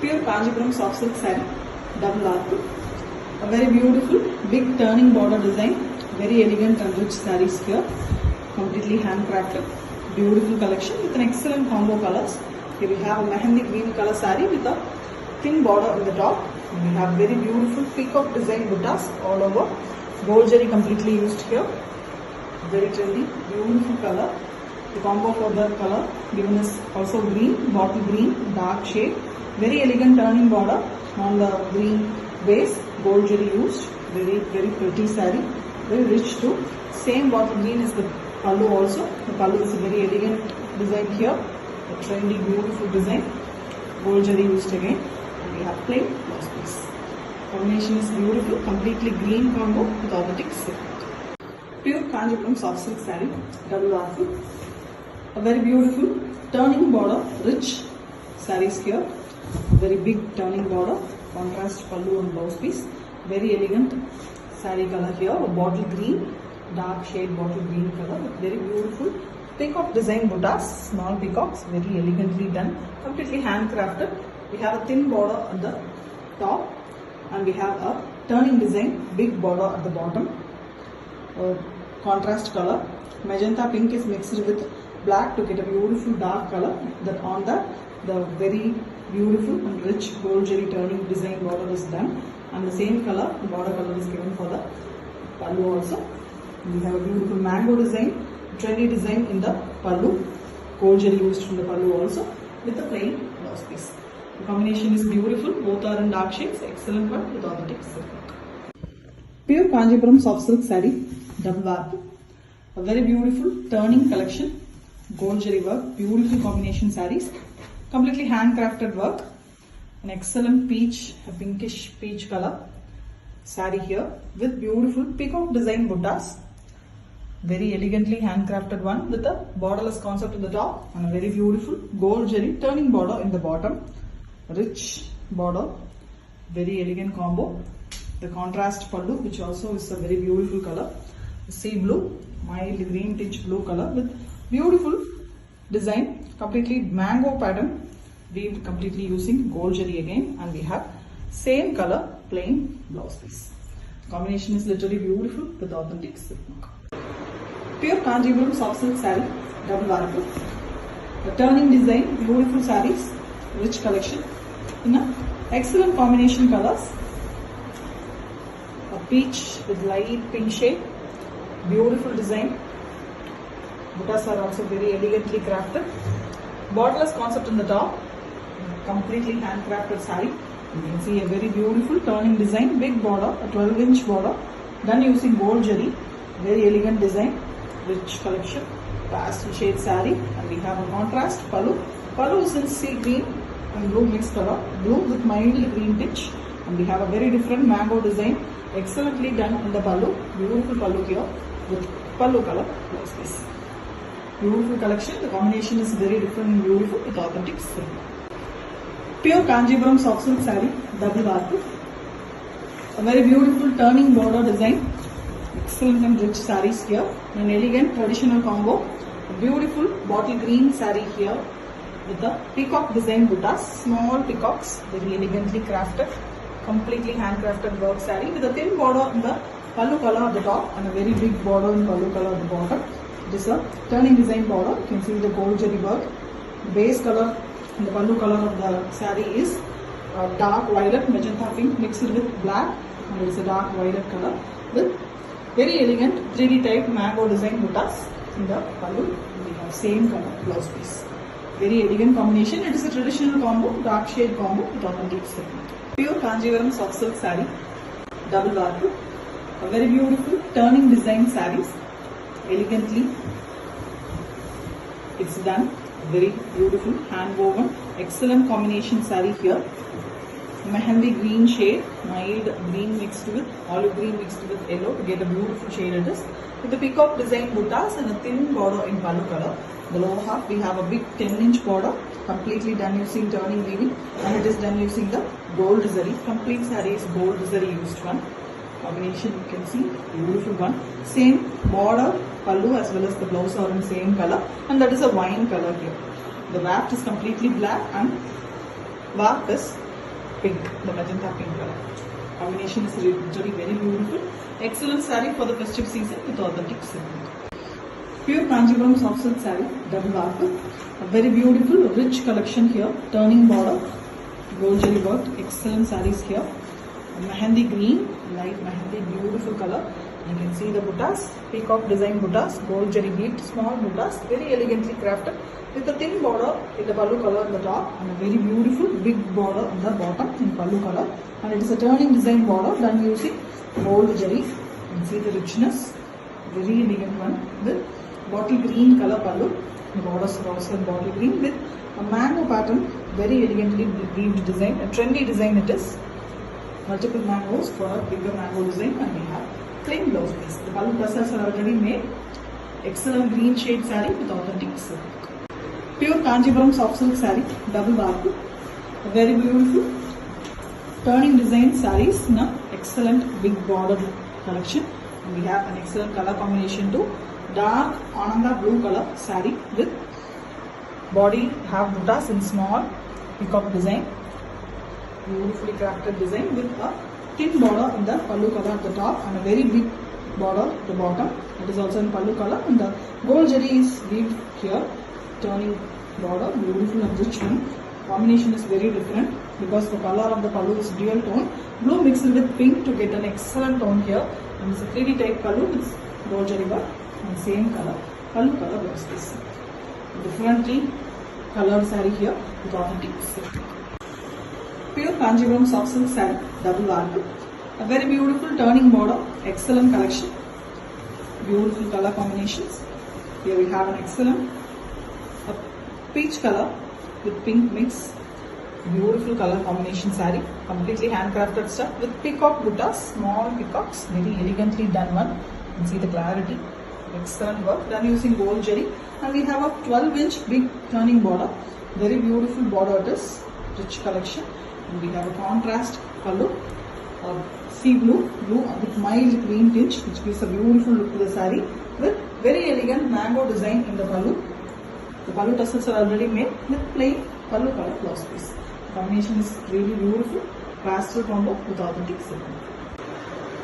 Pure Kanjipuram soft silk saree, double arc. A very beautiful big turning border design, very elegant and rich sarees here, completely handcrafted, beautiful collection with an excellent combo colors. Here we have a mehendi green color saree with a thin border on the top. We have very beautiful peacock design buttas all over, gold jari completely used here, very trendy, beautiful color. The combo for the color given is also green, bottle green, dark shade, very elegant turning border on the green base, gold jari used, very pretty saree, very rich too. Same bottle green is the pallu also. The pallu is a very elegant design here, a trendy beautiful design, gold jari used again. And we have plain blouse piece. Combination is beautiful, completely green combo with authentic silk. Pure Kanjipuram soft silk saree, double arc. A very beautiful turning border, rich sarees here, very big turning border, contrast pallu and blouse piece, very elegant saree color here, a bottle green, dark shade bottle green color, very beautiful peacock design buttas, small peacocks, very elegantly done, completely handcrafted. We have a thin border at the top and we have a turning design, big border at the bottom, contrast color, magenta pink is mixed with black to get a beautiful dark color. That on the very beautiful and rich gold jari turning design border is done, and the same color, the border color is given for the pallu also. We have a beautiful mango design, trendy design in the pallu, gold jari used from the pallu also, with the plain blouse piece. The combination is beautiful, both are in dark shades, excellent one with authentic silk. Pure Kanjipuram soft silk saree, double arc. A very beautiful turning collection, gold jari work, beautiful combination sarees, completely handcrafted work, an excellent peach, a pinkish peach color saree here with beautiful peacock design buttas, very elegantly handcrafted one with a borderless concept at the top and a very beautiful gold jari turning border in the bottom, rich border, very elegant combo. The contrast pallu, which also is a very beautiful color, sea blue, mild green tinge blue color with beautiful design, completely mango pattern, weaved completely using gold jari again, and we have same color plain blouse piece. Combination is literally beautiful with authentic silk mark. Pure Kanjipuram soft silk saree, double arc. The turning design, beautiful sarees, rich collection in a excellent combination colors. A peach with light pink shade, beautiful design. Buttas are also very elegantly crafted. Borderless concept in the top, completely handcrafted saree. You can see a very beautiful turning design, big border, a 12-inch border, done using gold jari, very elegant design, rich collection, pastel shade saree, and we have a contrast pallu. Pallu is in sea green and blue mixed color, blue with mild green tinge, and we have a very different mango design, excellently done in the pallu, beautiful pallu here with pallu color blouse piece. Beautiful collection, the combination is very different and beautiful with authentic silk. Pure Kanjipuram soft silk saree, double arc. A very beautiful turning border design, excellent and rich sarees here, an elegant traditional combo, a beautiful bottle green saree here with the peacock design buttas, small peacocks, very elegantly crafted, completely handcrafted work saree with a thin border in the pallu color at the top and a very big border in pallu color at the bottom. It is a turning design border. You can see the gold jari work. Base color and the pallu color of the saree is dark violet, magenta pink mixed with black, and it is a dark violet color with very elegant 3D type mango design buttas in the pallu. We have same color blouse piece. Very elegant combination. It is a traditional combo, dark shade combo with authentic silk. Pure Kanjipuram soft silk saree, double arc. A very beautiful turning design sarees, elegantly it's done, very beautiful hand woven, excellent combination saree here, mehendi green shade, mild green mixed with olive green mixed with yellow to get a beautiful shade it is, with the peacock design buttas and a thin border in pallu color. The lower half we have a big 10-inch border, completely done using turning weaving, and it is done using the gold zari. Complete saree is gold zari used one. Combination you can see, beautiful one. Same border, pallu as well as the blouse are in same color, and that is a wine color here. The wrap is completely black and warp is pink, the magenta pink color. Combination is really very beautiful. Excellent saree for the festive season with authentic silk. Pure Kanjivaram soft silk saree, double warp. A very beautiful, rich collection here. Turning border, gold jari work. Excellent sarees here. Mehendi green, light mehendi, beautiful color. You can see the buttas, peacock design buttas, gold jari bead, small buttas, very elegantly crafted with a thin border in the pallu color on the top and a very beautiful big border on the bottom in pallu color. And it is a turning design border done using gold jari. You can see the richness, very elegant one with bottle green color pallu. The borders are also bottle green with a mango pattern, very elegantly weaved design, a trendy design it is. Multiple mangoes for a bigger mango design, and we have plain blouse piece. The pallu tassels are already made. Excellent green shade saree with authentic silk. Pure Kanjivaram soft silk saree, double warp. A very beautiful turning design sarees in an excellent big border collection. And we have an excellent color combination too. Dark Ananda blue color saree with body have buttas in small peacock design. Beautifully crafted design with a thin border in the pallu color at the top and a very big border at the bottom. It is also in pallu color and the gold jari is weaved here. Turning border, beautiful and rich one. Combination is very different because the color of the pallu is dual tone. Blue mixed with pink to get an excellent tone here. And it's a 3D type pallu with gold jari work and same color, pallu color blouse piece. Differently colored saree here with authentic silk. Pure Kanjivaram soft silk saree, double warp. A very beautiful turning border, excellent collection. Beautiful color combinations. Here we have an excellent peach color with pink mix. Beautiful color combination saree. Completely handcrafted stuff with peacock buttas, small peacocks, very elegantly done one. You can see the clarity. Excellent work done using gold jari. And we have a 12-inch big turning border. Very beautiful border it is. Rich collection. And we have a contrast pallu, sea blue with mild green tinge, which gives a beautiful look to the saree with very elegant mango design in the pallu. The pallu tassels are already made with plain pallu color blouse piece. The combination is really beautiful, pastel combo with authentic silk.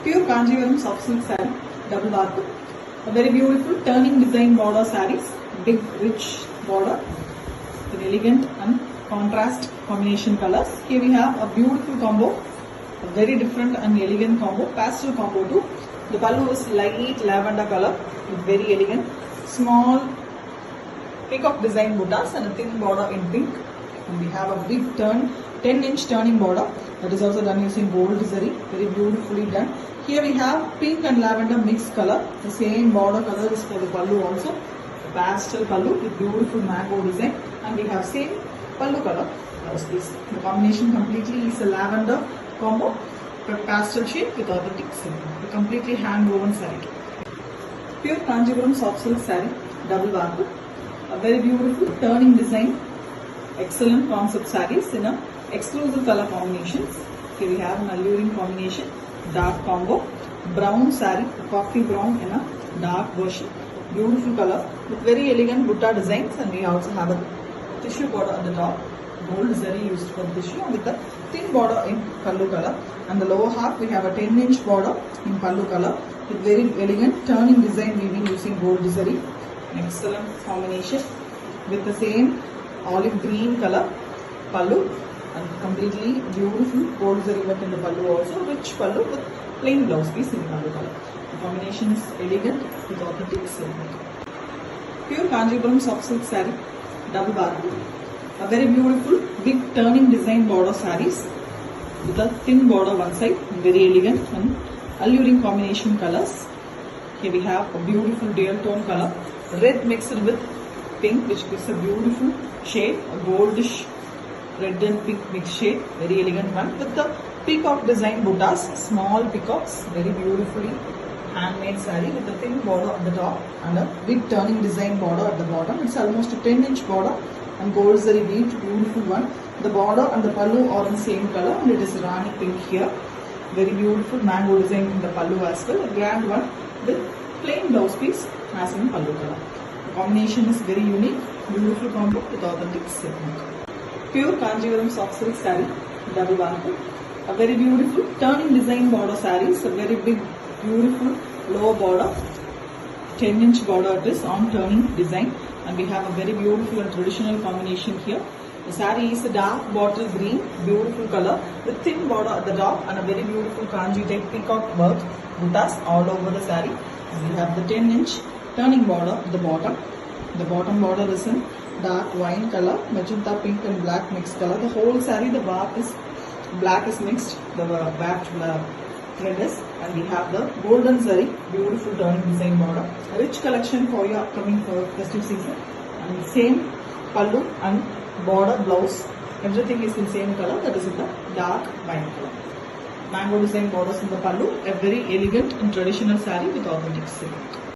Pure Kanjivaram soft silk saree, double warp. A very beautiful turning design border sarees, big rich border with elegant and contrast combination colors. Here we have a beautiful combo, a very different and elegant combo, pastel combo too. The pallu is light lavender color with very elegant, small peacock design buttas and a thin border in pink. And we have a big 10-inch turning border that is also done using gold zari, very beautifully done. Here we have pink and lavender mixed color. The same border color is for the pallu also. Pastel pallu with beautiful mango design, and we have same pallu color blouse piece. The combination completely is a lavender combo but pastel shade with authentic silk. A completely hand woven saree. Pure Kanjivaram soft silk saree, double warp. A very beautiful turning design, excellent concept sarees in a exclusive color combinations. Here we have an alluring combination, dark combo, brown saree, coffee brown in a dark version. Beautiful color with very elegant butta designs, and we also have a tissue border at the top, gold zari used for tissue with a thin border in pallu color, and the lower half we have a 10-inch border in pallu color with very elegant turning design weaving using gold zari. Excellent combination with the same olive green color pallu and completely beautiful gold zari work in the pallu also, rich pallu with plain blouse piece in pallu color. The combination is elegant with authentic silk. Pure Kanjivaram soft silk saree, double warp. A very beautiful big turning design border sarees with a thin border one side, very elegant and alluring combination colors. Here we have a beautiful dual tone color, red mixed with pink, which gives a beautiful shade, a goldish red and pink mixed shade, very elegant one with the peacock design buttas, small peacocks, very beautifully handmade saree with a thin border at the top and a big turning design border at the bottom. It's almost a 10-inch border and gold zari weaved, beautiful one. The border and the pallu are in same color and it is Rani pink here. Very beautiful mango design in the pallu as well, a grand one with plain blouse piece as in pallu color. The combination is very unique, beautiful combo with authentic silk. Pure Kanjivaram soft silk saree, double bantu. A very beautiful turning design border sarees, a very big, beautiful lower border, 10-inch border it is on turning design, and we have a very beautiful and traditional combination here. The saree is a dark bottle green, beautiful color with thin border at the top and a very beautiful kanji type peacock work buttas all over the saree. And we have the 10-inch turning border at the bottom. The bottom border is in dark wine color, magenta pink and black mixed color. The whole saree, the back is black is mixed, the back thread is, and we have the golden saree, beautiful turning design border. A rich collection for your upcoming festive season. And same pallu and border blouse, everything is in same color, that is in the dark wine color. Mango design borders in the pallu, a very elegant and traditional saree with authentic silk.